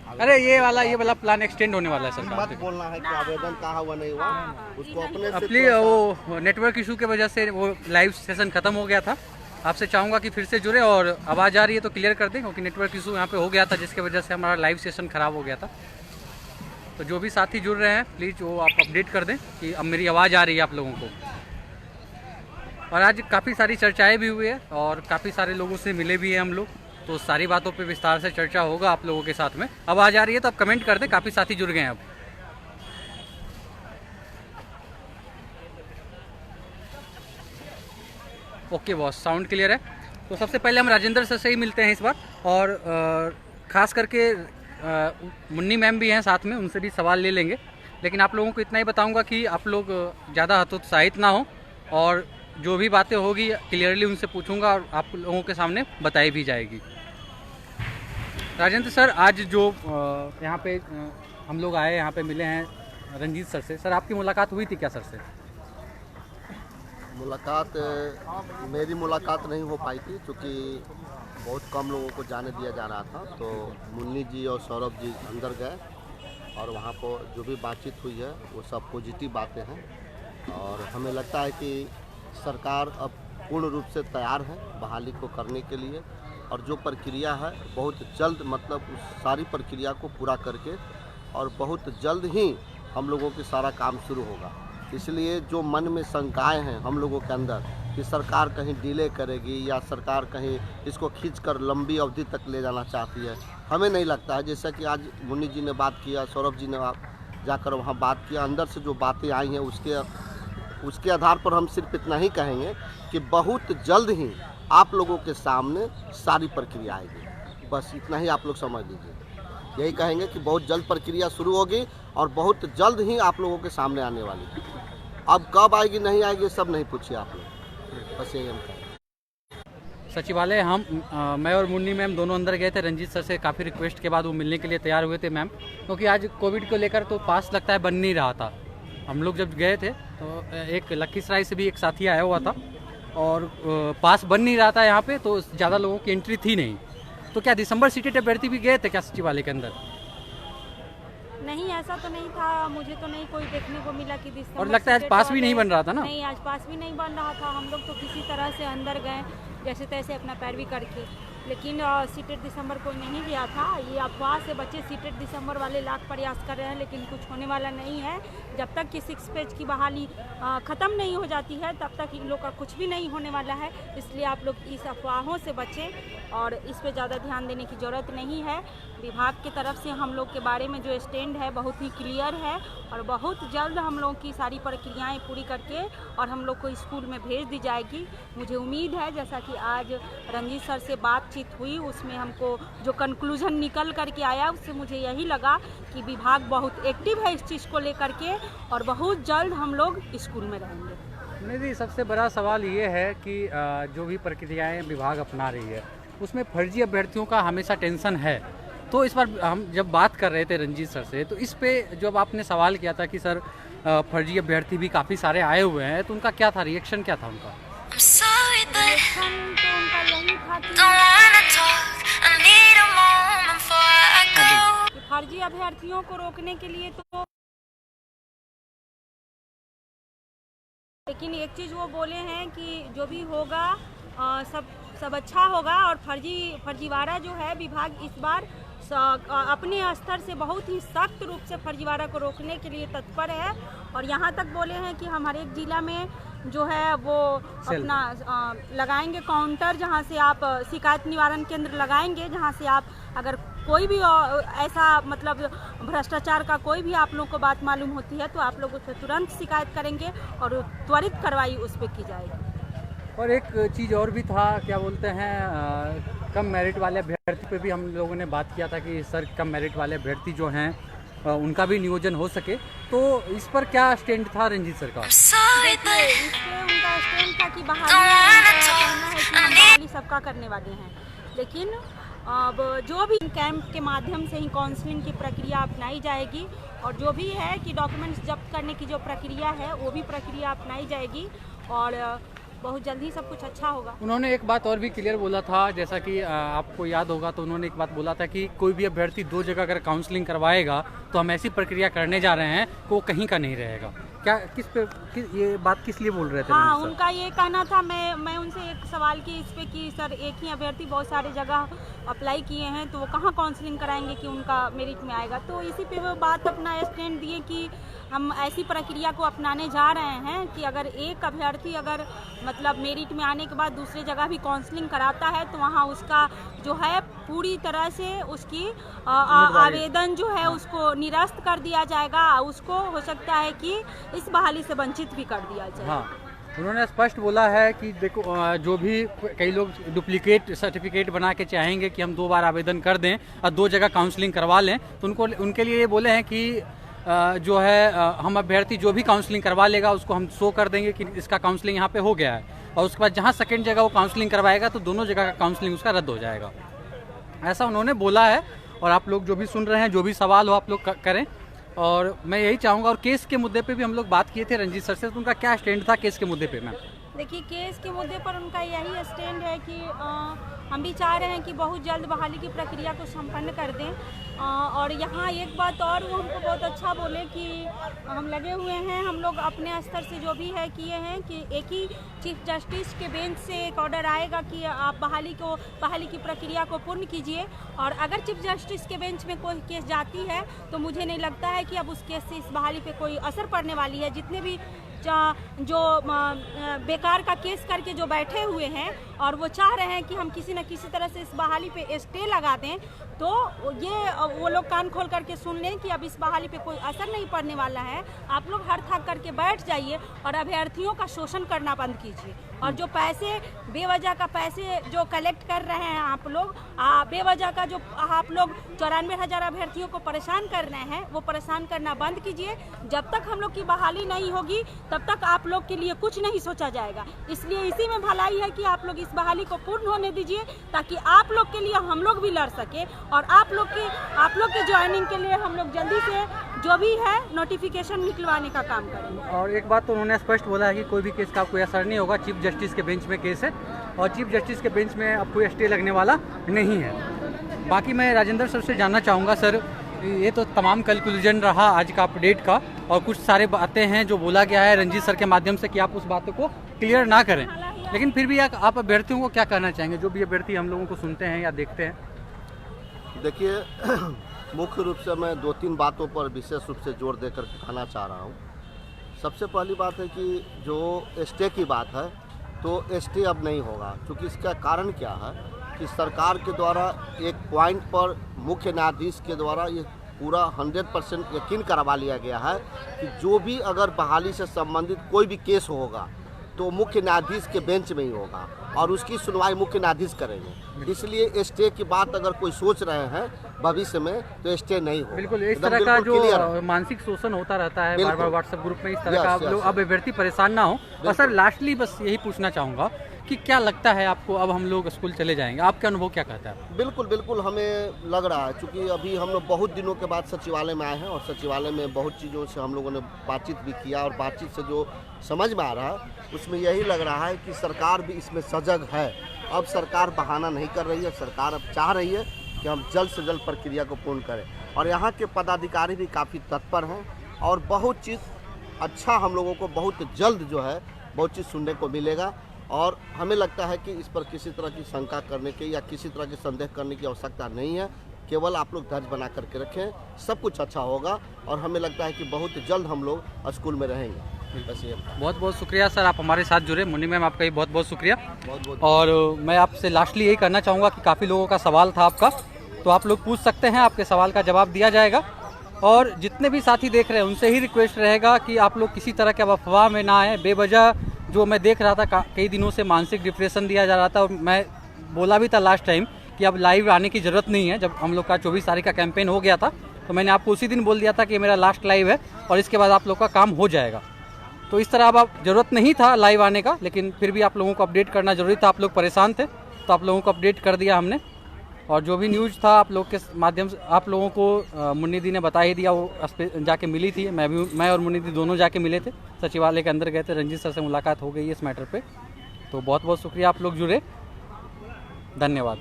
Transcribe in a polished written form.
अरे ये वाला प्लान एक्सटेंड होने वाला है सरकार मत बोलना है कि आवेदन कहाँ हुआ नहीं हुआ, उसको अपने से अपनी वो नेटवर्क इशू की वजह से वो लाइव सेशन खत्म हो गया था। आपसे चाहूँगा कि फिर से जुड़े और आवाज़ आ रही है तो क्लियर कर दें, क्योंकि नेटवर्क इशू यहाँ पे हो गया था जिसकी वजह से हमारा लाइव सेशन ख़राब हो गया था। तो जो भी साथी जुड़ रहे हैं प्लीज़ वो आप अपडेट कर दें कि अब मेरी आवाज़ आ रही है आप लोगों को। और आज काफ़ी सारी चर्चाएँ भी हुई है और काफ़ी सारे लोगों से मिले भी हैं हम लोग, तो सारी बातों पे विस्तार से चर्चा होगा आप लोगों के साथ में। आवाज़ आ रही है तो आप कमेंट कर दें, काफ़ी साथी जुड़ गए हैं अब। ओके बॉस, साउंड क्लियर है। तो सबसे पहले हम राजेंद्र सर से ही मिलते हैं इस बार, और ख़ास करके मुन्नी मैम भी हैं साथ में, उनसे भी सवाल ले लेंगे। लेकिन आप लोगों को इतना ही बताऊंगा कि आप लोग ज़्यादा हतोत्साहित ना हो, और जो भी बातें होगी क्लियरली उनसे पूछूंगा और आप लोगों के सामने बताई भी जाएगी। राजेंद्र सर, आज जो यहाँ पे हम लोग आए, यहाँ पे मिले हैं रंजीत सर से। सर, आपकी मुलाकात हुई थी क्या सर से? मेरी मुलाकात नहीं हो पाई थी क्योंकि बहुत कम लोगों को जाने दिया जा रहा था। तो मुन्नी जी और सौरभ जी अंदर गए और वहाँ पर जो भी बातचीत हुई है वो सब पॉजिटिव बातें हैं, और हमें लगता है कि सरकार अब पूर्ण रूप से तैयार है बहाली को करने के लिए, और जो प्रक्रिया है बहुत जल्द, मतलब उस सारी प्रक्रिया को पूरा करके और बहुत जल्द ही हम लोगों की सारा काम शुरू होगा। इसलिए जो मन में शंकाएं हैं हम लोगों के अंदर कि सरकार कहीं डिले करेगी या सरकार कहीं इसको खींचकर लंबी अवधि तक ले जाना चाहती है, हमें नहीं लगता है। जैसा कि आज मुन्नी जी ने बात किया, सौरभ जी ने जाकर वहाँ बात किया, अंदर से जो बातें आई हैं उसके आधार पर हम सिर्फ इतना ही कहेंगे कि बहुत जल्द ही आप लोगों के सामने सारी प्रक्रिया आएगी। बस इतना ही आप लोग समझ लीजिए। यही कहेंगे कि बहुत जल्द प्रक्रिया शुरू होगी और बहुत जल्द ही आप लोगों के सामने आने वाली है। अब कब आएगी नहीं आएगी सब नहीं पूछिए आप लोग, बस यही हम कहें। सचिवालय मैं और मुन्नी मैम दोनों अंदर गए थे। रंजीत सर से काफ़ी रिक्वेस्ट के बाद वो मिलने के लिए तैयार हुए थे मैम, क्योंकि आज कोविड को लेकर तो पास लगता है बन नहीं रहा था। हम लोग जब गए थे तो एक लखीसराय से भी एक साथी आया हुआ था और पास बन नहीं रहा था यहाँ पे, तो ज़्यादा लोगों की एंट्री थी नहीं। तो क्या दिसंबर सीटेड अभ्यर्थी भी गए थे क्या सचिवालय के अंदर? नहीं, ऐसा तो नहीं था, मुझे तो नहीं कोई देखने को मिला कि दिसंबर। और लगता है आज पास भी नहीं बन रहा था ना? नहीं, आज पास भी नहीं बन रहा था। हम लोग तो किसी तरह से अंदर गए जैसे तैसे अपना पैरवी करके, लेकिन सीटेड दिसंबर कोई नहीं गया था। ये अफवाह से बच्चे सीटेड दिसंबर वाले लाख प्रयास कर रहे हैं, लेकिन कुछ होने वाला नहीं है। जब तक कि 6 पेज की बहाली ख़त्म नहीं हो जाती है तब तक इन लोग का कुछ भी नहीं होने वाला है। इसलिए आप लोग इस अफवाहों से बचें और इस पे ज़्यादा ध्यान देने की ज़रूरत नहीं है। विभाग की तरफ से हम लोग के बारे में जो स्टैंड है बहुत ही क्लियर है, और बहुत जल्द हम लोग की सारी प्रक्रियाएँ पूरी करके और हम लोग को स्कूल में भेज दी जाएगी। मुझे उम्मीद है, जैसा कि आज रंजीत सर से बातचीत हुई उसमें हमको जो कंक्लूजन निकल करके आया उससे मुझे यही लगा कि विभाग बहुत एक्टिव है इस चीज़ को लेकर के, और बहुत जल्द हम लोग स्कूल में रहेंगे। नहीं, सबसे बड़ा सवाल ये है कि जो भी प्रक्रियाएं विभाग अपना रही है उसमें फर्जी अभ्यर्थियों का हमेशा टेंशन है। तो इस बार हम जब बात कर रहे थे रंजीत सर से, तो इस पे जब आपने सवाल किया था कि सर फर्जी अभ्यर्थी भी काफ़ी सारे आए हुए हैं, तो उनका क्या था, रिएक्शन क्या था उनका? रिएक्शन तो उनका यही था कि फर्जी अभ्यर्थियों को रोकने के लिए तो, लेकिन एक चीज़ वो बोले हैं कि जो भी होगा सब अच्छा होगा, और फर्जीवाड़ा जो है विभाग इस बार अपने स्तर से बहुत ही सख्त रूप से फर्जीवाड़ा को रोकने के लिए तत्पर है। और यहाँ तक बोले हैं कि हमारे एक जिला में जो है वो अपना लगाएंगे काउंटर, जहाँ से आप शिकायत निवारण केंद्र लगाएंगे, जहाँ से आप अगर कोई भी ऐसा मतलब भ्रष्टाचार का कोई भी आप लोग को बात मालूम होती है तो आप लोग उससे तुरंत शिकायत करेंगे और त्वरित कार्रवाई उस पर की जाएगी। और एक चीज़ और भी था, क्या बोलते हैं, कम मेरिट वाले अभ्यर्थी पे भी हम लोगों ने बात किया था कि सर कम मेरिट वाले अभ्यर्थी जो हैं उनका भी नियोजन हो सके। तो इस पर क्या स्टैंड था रंजीत सर का? देखिए, इस पे उनका स्टैंड था कि बहाली सबका करने वाले हैं, लेकिन अब जो भी कैंप के माध्यम से ही काउंसलिंग की प्रक्रिया अपनाई जाएगी, और जो भी है कि डॉक्यूमेंट्स जब्त करने की जो प्रक्रिया है वो भी प्रक्रिया अपनाई जाएगी। और बहुत जल्द ही सब कुछ अच्छा होगा। उन्होंने एक बात और भी क्लियर बोला था, जैसा कि आपको याद होगा, तो उन्होंने एक बात बोला था कि कोई भी अभ्यर्थी 2 जगह अगर काउंसलिंग करवाएगा तो हम ऐसी प्रक्रिया करने जा रहे हैं कि वो कहीं का नहीं रहेगा। क्या ये बात किस लिए बोल रहे थे? हाँ, उनका ये कहना था, मैं उनसे एक सवाल की इस पे कि सर एक ही अभ्यर्थी बहुत सारे जगह अप्लाई किए हैं तो वो कहाँ काउंसलिंग कराएंगे कि उनका मेरिट में आएगा। तो इसी पे वो बात अपना स्टैंड दिए कि हम ऐसी प्रक्रिया को अपनाने जा रहे हैं कि अगर एक अभ्यर्थी अगर मतलब मेरिट में आने के बाद दूसरी जगह भी काउंसलिंग कराता है तो वहाँ उसका जो है पूरी तरह से उसकी आवेदन जो है उसको निरस्त कर दिया जाएगा। उसको हो सकता है कि इस बहाली से वंचित भी कर दिया जाए। हाँ, उन्होंने स्पष्ट बोला है कि देखो जो भी कई लोग डुप्लीकेट सर्टिफिकेट बना के चाहेंगे कि हम 2 बार आवेदन कर दें और 2 जगह काउंसलिंग करवा लें, तो उनके लिए ये बोले हैं कि जो है हम अभ्यर्थी जो भी काउंसलिंग करवा लेगा उसको हम शो कर देंगे कि इसका काउंसलिंग यहाँ पे हो गया है, और उसके बाद जहाँ सेकंड जगह वो काउंसलिंग करवाएगा तो दोनों जगह का काउंसलिंग उसका रद्द हो जाएगा। ऐसा उन्होंने बोला है। और आप लोग जो भी सुन रहे हैं, जो भी सवाल हो आप लोग करें। और मैं यही चाहूँगा, और केस के मुद्दे पे भी हम लोग बात किए थे रंजीत सर से, तो उनका क्या स्टैंड था केस के मुद्दे पे? मैम देखिए, केस के मुद्दे पर उनका यही स्टैंड है कि हम भी चाह रहे हैं कि बहुत जल्द बहाली की प्रक्रिया को संपन्न कर दें। और यहाँ एक बात और वो हमको बहुत अच्छा बोले कि हम लगे हुए हैं, हम लोग अपने स्तर से जो भी है किए हैं कि एक ही चीफ जस्टिस के बेंच से एक ऑर्डर आएगा कि आप बहाली की प्रक्रिया को पूर्ण कीजिए। और अगर चीफ जस्टिस के बेंच में कोई केस जाती है तो मुझे नहीं लगता है कि अब उस केस से इस बहाली पे कोई असर पड़ने वाली है। जितने भी जो बेकार का केस करके जो बैठे हुए हैं और वो चाह रहे हैं कि हम किसी न किसी तरह से इस बहाली पे स्टे लगा दें, तो ये वो लोग कान खोल करके सुन लें कि अब इस बहाली पे कोई असर नहीं पड़ने वाला है। आप लोग हर थक करके बैठ जाइए और अभ्यर्थियों का शोषण करना बंद कीजिए। और जो पैसे बेवजह का पैसे जो कलेक्ट कर रहे हैं आप लोग, बेवजह का जो आप लोग 94,000 अभ्यर्थियों को परेशान कर रहे हैं, वो परेशान करना बंद कीजिए। जब तक हम लोग की बहाली नहीं होगी तब तक आप लोग के लिए कुछ नहीं सोचा जाएगा। इसलिए इसी में भलाई है कि आप लोग इस बहाली को पूर्ण होने दीजिए, ताकि आप लोग के लिए हम लोग भी लड़ सके और आप लोग के ज्वाइनिंग के लिए हम लोग जल्दी से जो भी है नोटिफिकेशन निकलवाने का काम करेंगे। और एक बात तो उन्होंने स्पष्ट बोला है कि कोई भी केस का कोई असर नहीं होगा। चीफ जस्टिस के बेंच में केस है और चीफ जस्टिस के बेंच में अब कोई स्टे लगने वाला नहीं है। बाकी मैं राजेंद्र सर से जानना चाहूँगा, सर ये तो तमाम कंक्लूजन रहा आज का अपडेट का, और कुछ सारे बातें हैं जो बोला गया है रंजीत सर के माध्यम से कि आप उस बातों को क्लियर ना करें, लेकिन फिर भी आप अभ्यर्थियों को क्या कहना चाहेंगे, जो भी अभ्यर्थी हम लोगों को सुनते हैं या देखते हैं? देखिए, मुख्य रूप से मैं 2-3 बातों पर विशेष रूप से जोर देकर कहना चाह रहा हूँ। सबसे पहली बात है कि जो स्टे की बात है तो स्टे अब नहीं होगा, क्योंकि इसका कारण क्या है कि सरकार के द्वारा एक पॉइंट पर मुख्य न्यायाधीश के द्वारा ये पूरा 100% यकीन करवा लिया गया है कि जो भी अगर बहाली से संबंधित कोई भी केस होगा तो मुख्य न्यायाधीश के बेंच में ही होगा और उसकी सुनवाई मुख्य न्यायाधीश करेंगे। इसलिए स्टे की बात अगर कोई सोच रहे हैं भविष्य में तो स्टे नहीं होगा। बिल्कुल, इस तरह का जो मानसिक शोषण होता रहता है बार बार व्हाट्सएप ग्रुप में, इस तरह का लोग अब अभ्यर्थी परेशान ना हो। और सर लास्टली बस यही पूछना चाहूँगा कि क्या लगता है आपको, अब हम लोग स्कूल चले जाएंगे, आपका अनुभव क्या कहता है? बिल्कुल हमें लग रहा है, क्योंकि अभी हम लोग बहुत दिनों के बाद सचिवालय में आए हैं और सचिवालय में बहुत चीज़ों से हम लोगों ने बातचीत भी किया और बातचीत से जो समझ में आ रहा है उसमें यही लग रहा है कि सरकार भी इसमें सजग है। अब सरकार बहाना नहीं कर रही है, सरकार अब चाह रही है कि हम जल्द से जल्द प्रक्रिया को पूर्ण करें। और यहाँ के पदाधिकारी भी काफ़ी तत्पर हैं और बहुत चीज़ अच्छा हम लोगों को बहुत जल्द जो है बहुत चीज़ सुनने को मिलेगा। और हमें लगता है कि इस पर किसी तरह की शंका करने की या किसी तरह की संदेह करने की आवश्यकता नहीं है। केवल आप लोग धैर्य बना करके रखें, सब कुछ अच्छा होगा और हमें लगता है कि बहुत जल्द हम लोग स्कूल में रहेंगे। बस ये बहुत बहुत शुक्रिया सर, आप हमारे साथ जुड़े। मुन्नी मैम आपका भी बहुत बहुत शुक्रिया। और मैं आपसे लास्टली यही करना चाहूँगा कि काफ़ी लोगों का सवाल था आपका, तो आप लोग पूछ सकते हैं, आपके सवाल का जवाब दिया जाएगा। और जितने भी साथी देख रहे हैं उनसे ही रिक्वेस्ट रहेगा कि आप लोग किसी तरह के अफवाह में ना आए। बेवजह जो मैं देख रहा था कई दिनों से मानसिक डिप्रेशन दिया जा रहा था, और मैं बोला भी था लास्ट टाइम कि अब लाइव आने की ज़रूरत नहीं है। जब हम लोग का 24 तारीख का कैंपेन हो गया था तो मैंने आपको उसी दिन बोल दिया था कि मेरा लास्ट लाइव है और इसके बाद आप लोग का काम हो जाएगा। तो इस तरह अब ज़रूरत नहीं था लाइव आने का, लेकिन फिर भी आप लोगों को अपडेट करना जरूरी था। आप लोग परेशान थे तो आप लोगों को अपडेट कर दिया हमने। और जो भी न्यूज़ था आप लोग के माध्यम से आप लोगों को मुन्नी दी ने बता ही दिया। वो जाके मिली थी, मैं और मुन्नी दी दोनों जाके मिले थे, सचिवालय के अंदर गए थे, रंजीत सर से मुलाकात हो गई है इस मैटर पे। तो बहुत बहुत शुक्रिया आप लोग जुड़े, धन्यवाद।